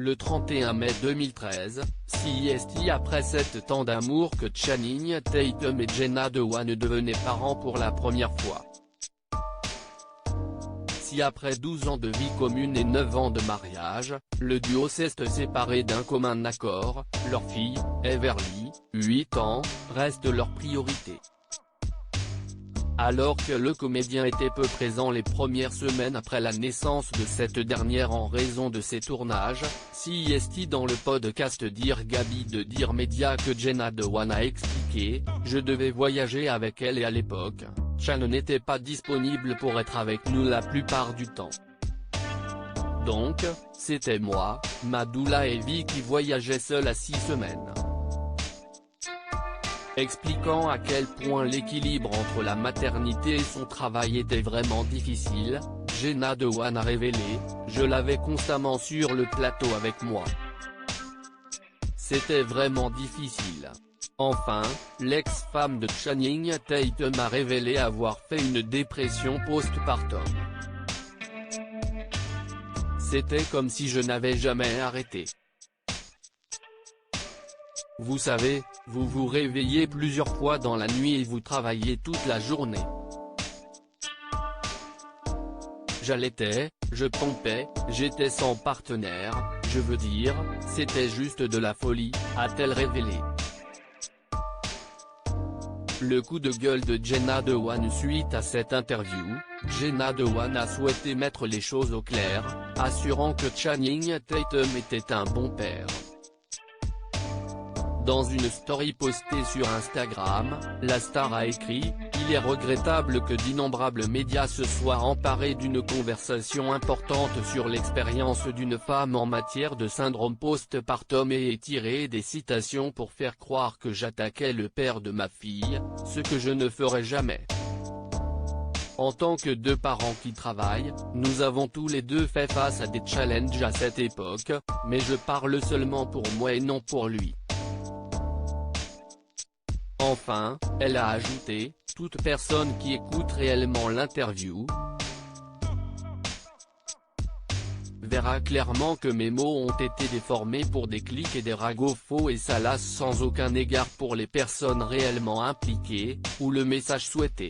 Le 31 mai 2013, CEST après 7 ans d'amour que Channing Tatum et Jenna Dewan devenaient parents pour la première fois. Si après 12 ans de vie commune et 9 ans de mariage, le duo s'est séparé d'un commun accord, leur fille, Everly, 8 ans, reste leur priorité. Alors que le comédien était peu présent les premières semaines après la naissance de cette dernière en raison de ses tournages, CEST dans le podcast Dear Gaby de Dear Media que Jenna Dewan a expliqué « Je devais voyager avec elle et à l'époque, Chan n'était pas disponible pour être avec nous la plupart du temps. Donc, c'était moi, ma doula et Vi qui voyageaient seuls à 6 semaines. » Expliquant à quel point l'équilibre entre la maternité et son travail était vraiment difficile, Jenna Dewan a révélé « Je l'avais constamment sur le plateau avec moi. C'était vraiment difficile. » Enfin, l'ex-femme de Channing Tatum a révélé avoir fait une dépression post-partum. C'était comme si je n'avais jamais arrêté. Vous savez, vous vous réveillez plusieurs fois dans la nuit et vous travaillez toute la journée. J'allaitais, je pompais, j'étais sans partenaire, je veux dire, c'était juste de la folie, a-t-elle révélé. Le coup de gueule de Jenna Dewan suite à cette interview, Jenna Dewan a souhaité mettre les choses au clair, assurant que Channing Tatum était un bon père. Dans une story postée sur Instagram, la star a écrit « Il est regrettable que d'innombrables médias se soient emparés d'une conversation importante sur l'expérience d'une femme en matière de syndrome post-partum et aient tiré des citations pour faire croire que j'attaquais le père de ma fille, ce que je ne ferai jamais. En tant que deux parents qui travaillent, nous avons tous les deux fait face à des challenges à cette époque, mais je parle seulement pour moi et non pour lui. » Enfin, elle a ajouté, toute personne qui écoute réellement l'interview verra clairement que mes mots ont été déformés pour des clics et des ragots faux et salaces sans aucun égard pour les personnes réellement impliquées, ou le message souhaité.